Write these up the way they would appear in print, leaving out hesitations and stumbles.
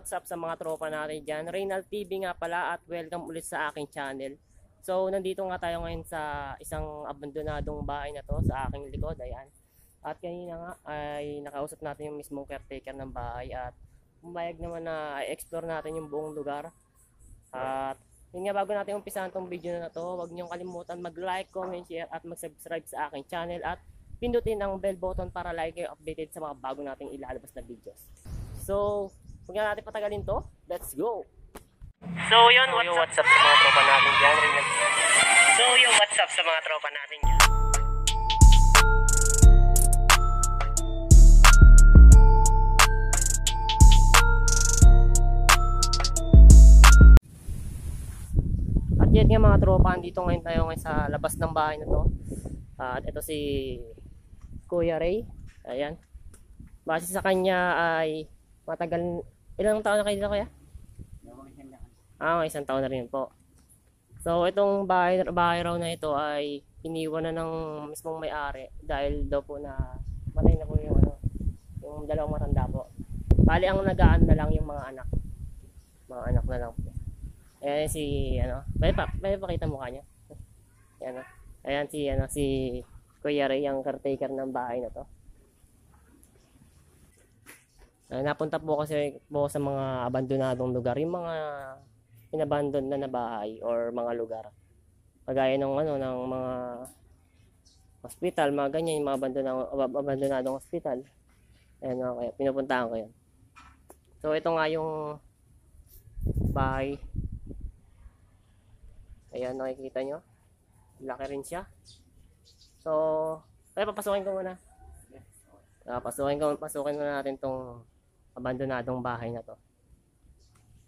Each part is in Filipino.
what's up sa mga tropa natin dyan. Reynald TV nga pala at welcome ulit sa aking channel. So nandito nga tayo ngayon sa isang abandonadong bahay na to sa aking likod. Ayan. At kanina nga ay nakausap natin yung mismong caretaker ng bahay at pumayag naman na i-explore natin yung buong lugar. At yun nga, bago natin umpisahan tong video na to, huwag niyong kalimutan mag-like, comment, share at mag-subscribe sa aking channel at pindutin ang bell button para like kayo updated sa mga bago nating ilalabas na videos. So, huwag na natin patagalin to. Let's go! So yun, what's up sa mga tropa natin dyan? What's up sa mga tropa natin dyan? At yan nga mga tropa, andito ngayon tayo ngayon sa labas ng bahay na to. At ito si Kuya Ray. Ayan. Base sa kanya ay matagal. Ilang taon na kayo dito, Kuya? May isang taon na rin po. So itong bahay raw na ito ay iniwan na ng mismong may-ari dahil daw po na matay na po yung dalawang matanda po. Bali ang nagaan na lang yung mga anak. Mga anak na lang po. Ayan si may pakita mukha niya. Ayan si Kuya Ray, ang caretaker ng bahay na to. Napunta po kasi po sa mga abandonadong lugar, yung mga inabandon na bahay or mga lugar. Kagaya ng ng mga hospital, mga ganyan, yung mga abandonadong hospital. Ayan, kaya pinupuntahan ko yan. So ito nga yung bahay. Ayan, nakikita nyo. Laki rin siya. So, kaya papasukin ko muna. Pasukin muna natin tong abandonadong bahay na to.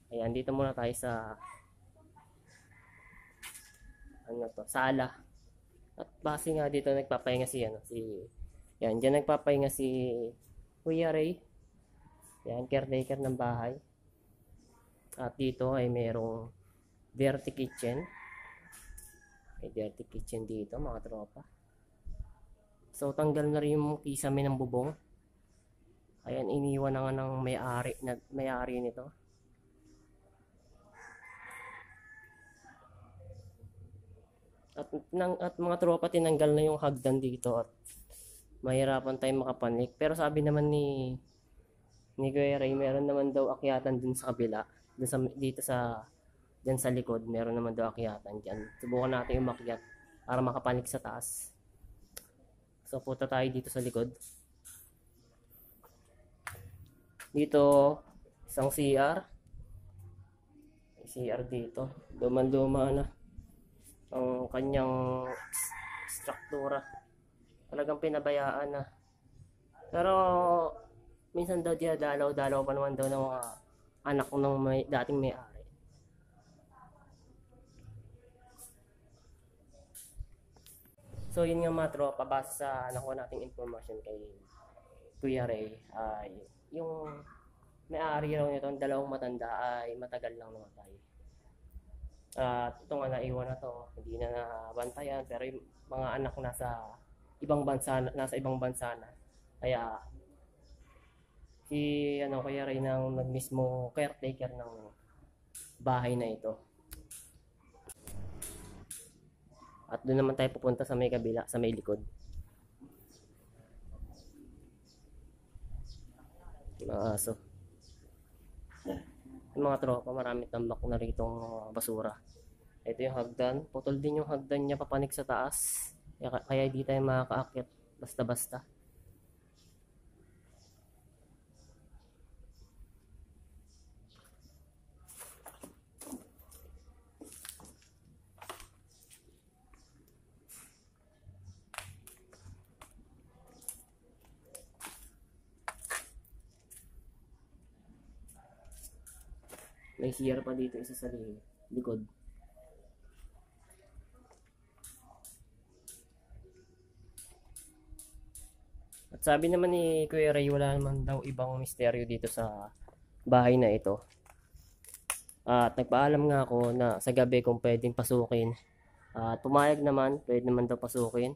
Ayan, dito muna tayo sa sala. At base nga dito nagpapahinga diyan nagpapahinga si Kuya Ray. Ayan, caretaker ng bahay. At dito ay merong dirty kitchen. May dirty kitchen dito mga tropa. So tanggal na rin yung kisame ng bubong. Ayan, iniwan na nga ng may-ari nito. At mga tropa, tinanggal na yung hagdan dito at mahirapan tayong makapanik. Pero sabi naman ni Kuya Ray, meron naman daw akyatan dun sa kabila. Diyan sa likod, meron naman daw akyatan dyan. Subukan natin umakyat para makapanik sa taas. So punta tayo dito sa likod. Dito, isang CR. May CR dito. Duman-duma na ang kanyang struktura. Talagang pinabayaan na. Pero minsan daw dalaw pa naman daw ng mga anak ng dating may-ari. So yun nga mga tropa, base sa nakuha nating information kay Kuya Ray ay yung may-ari raw nito, ang dalawang matanda ay matagal lang namatay. At ito nga naiwan na to, hindi na nabantayan, pero yung mga anak nasa ibang bansa na. Kaya si Kuya Ray nang mismo caretaker ng bahay na ito. At doon naman tayo pupunta sa may kabila, sa may likod. Mga aso. Yung mga tropa, marami tambak na rito basura. Ito yung hagdan. Putol din yung hagdan niya papanik sa taas. Kaya di tayo makakaakyat basta-basta. May CR pa dito, isa sa likod. At sabi naman ni Kuya Ray, wala naman daw ibang misteryo dito sa bahay na ito. At nagpaalam nga ako na sa gabi kung pwedeng pasukin. At pumayag naman, pwede naman daw pasukin.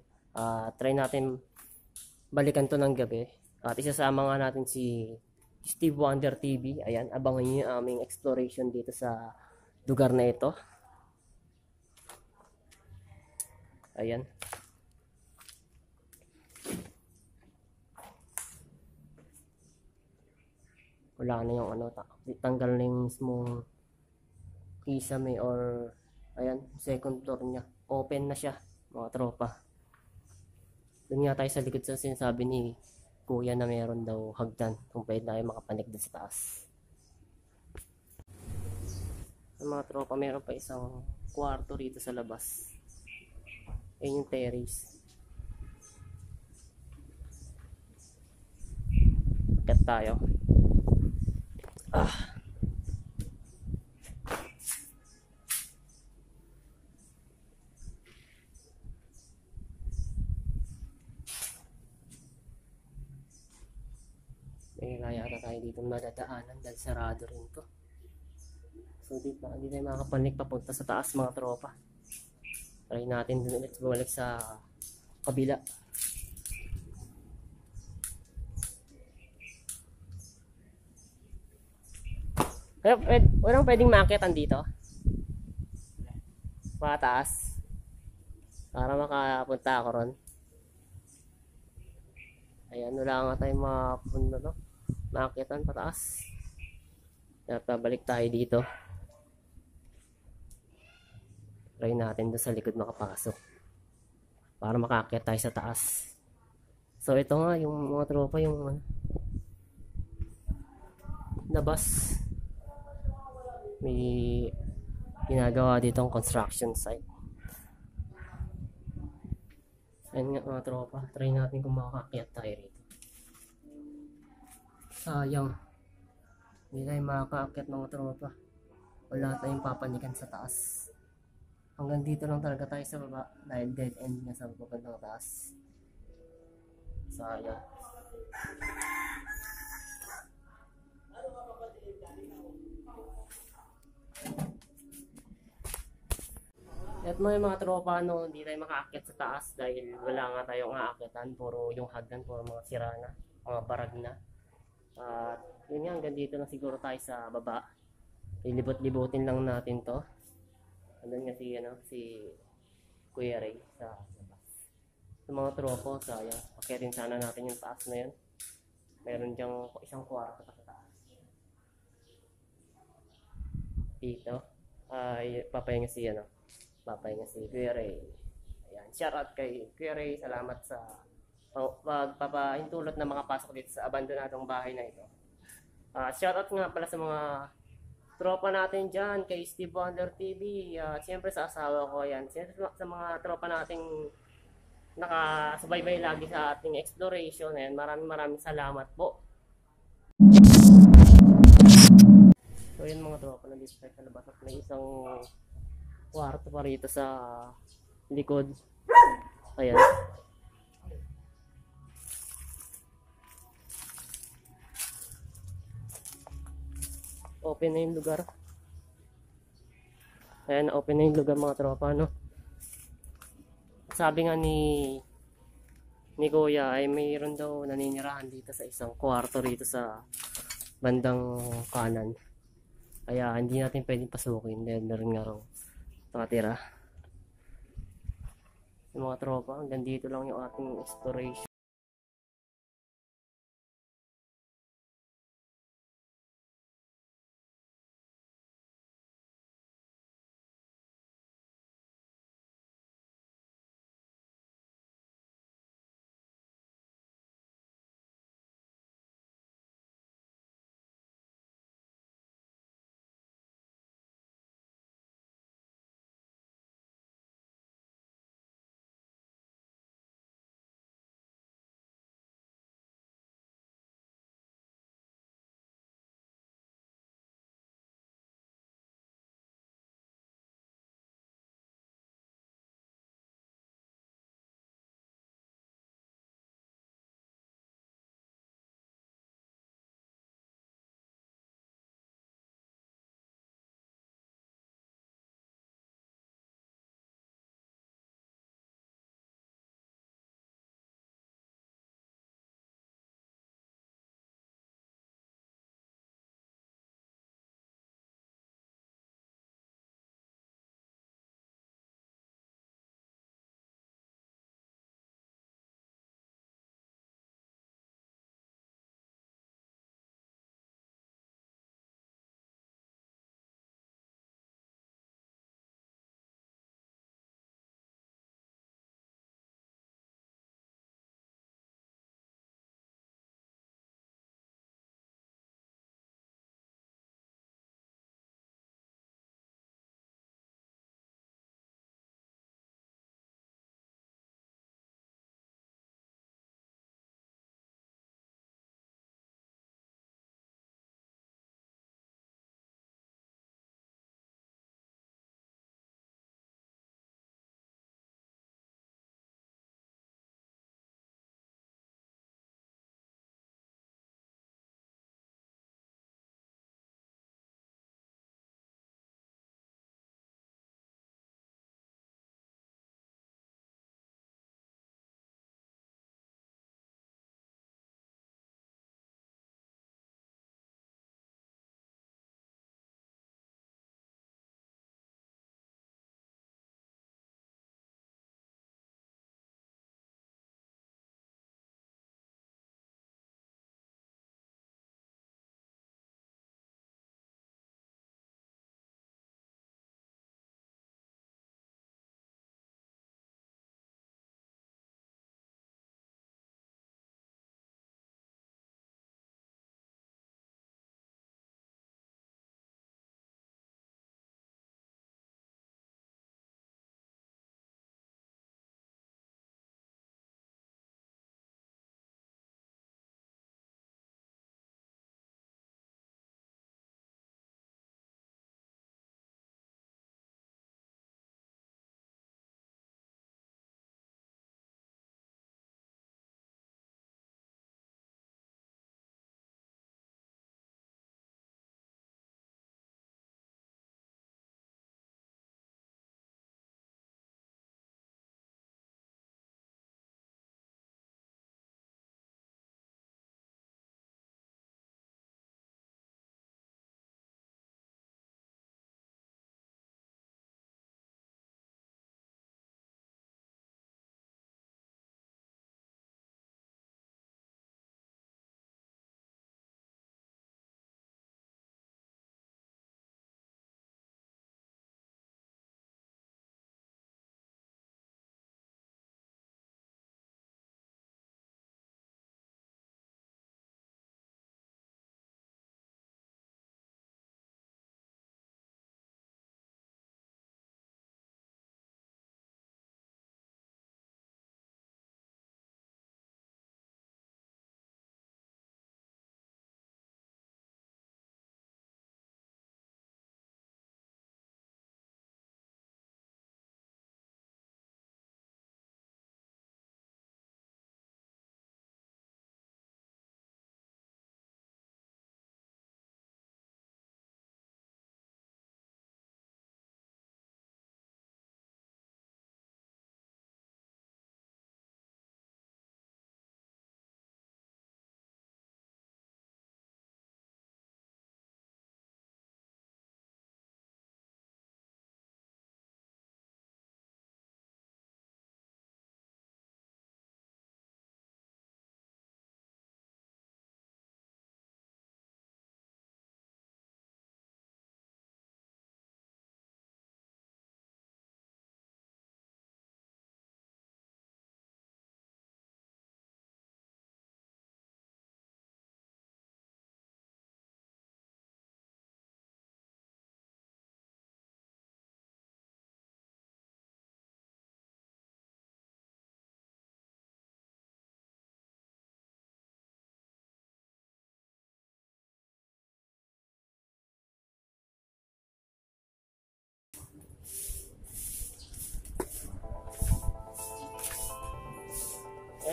Try natin balikan to ng gabi. At isasama nga natin si Steve Wonder TV. Ayan, abangan nyo yung aming exploration dito sa lugar na ito. Ayan. Wala na yung ano, tanggal na yung mismong kisame or ayan, second floor niya. Open na siya, mga tropa. Doon nga tayo sa likod sa sinasabi ni Kuya na meron daw hagdan kung pwede tayo makapanik doon sa taas. Mga tropa, meron pa isang kwarto rito sa labas. Ayun yung terrace. Kat tayo. May kaya ata tayo dito madadaanan dahil sarado rin to. So dito, hindi tayo makakapanik papunta sa taas, mga tropa. Try natin dun ulit bumalik sa kabila. Kaya walang pwedeng maakyatan dito. Mataas. Para makapunta ako ron. Ayan, wala nga tayong makapunta, no? Maakyatan pataas. Kaya pabalik tayo dito. Try natin doon sa likod makapasok. Para makaakyat tayo sa taas. So ito nga yung mga tropa, yung labas. May ginagawa dito ang construction site. Ayun nga mga tropa, try natin kung makakakyat tayo rito. Sayang, hindi tayo makakaakyat mga tropa. Wala tayong papanikan sa taas. Hanggang dito lang talaga tayo sa baba dahil dead end na sa papuntang taas. Sayang. At mga tropa, no, hindi tayo makaakyat sa taas dahil wala nga tayong aakyatan. Puro yung hagdan, puro mga sira na, mga barag na. At yun nga, hanggang dito lang siguro tayo sa baba. Lilibot-libutin lang natin to. Andun nga si Kuya Ray sa labas. Sa mga tropa, sayang. Akyatin sana natin yung taas na yun. Meron dyang isang kwarto pa sa taas. Dito ay papahinga si Kuya Ray. Ayan, shout out kay Kuya Ray, salamat sa pagpapahintulot na makapasok dito sa abandonadong bahay na ito. Shout out nga pala sa mga tropa natin dyan, kay Steve Wonder TV, siyempre sa asawa ko, yan. Siyempre sa mga tropa nating nakasubaybay lagi sa ating exploration, ayan. Maraming salamat po. So yun mga tropa, nandito tayo sa labas at may isang kwarto pa rito sa likod. Ayan. Open na yung lugar. Ayan, open na yung lugar mga tropa, no? Sabi nga ni Kuya ay mayroon daw naninirahan dito sa isang kwarto rito sa bandang kanan. Kaya hindi natin pwedeng pasukin dahil meron nga raw nakatira. Yung mga tropa, hanggang dito lang yung ating exploration.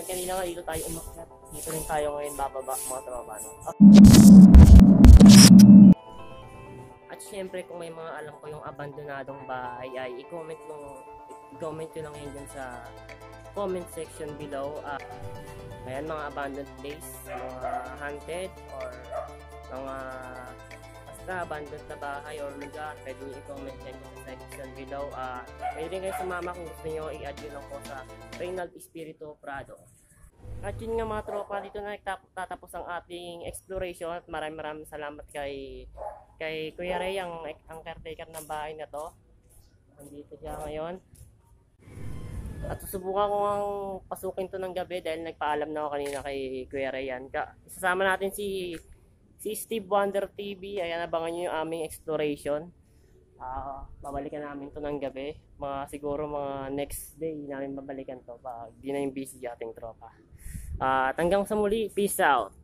kanina nga dito tayo umakyat. Dito rin tayo ngayon bababa mga tropa. No? At syempre kung may mga alam ko yung abandonadong bahay ay i-comment nyo lang yun dyan sa comment section below. Ayan, mga abandoned place, mga haunted or mga basta abandoned na bahay or lugar, pwede nyo i-comment yan sa section below. Pwede rin kayo sumama kung gusto nyo, i-add nyo lang po sa Reynald Espiritu Prado. At yun nga mga tropa, dito na tatapos ang ating exploration at maraming salamat kay Kuya Ray, ang caretaker ng bahay na to. Nandito siya ngayon. At susubukan ko ang pasukin to ng gabi dahil nagpaalam na ako kanina kay Kuya Ray yan. Isasama natin si Steve Wonder TV. Ayan, abangan nyo yung aming exploration. Babalikan namin to ng gabi. Siguro mga next day namin babalikan to pag di na yung busy ating tropa. At hanggang sa muli, peace out!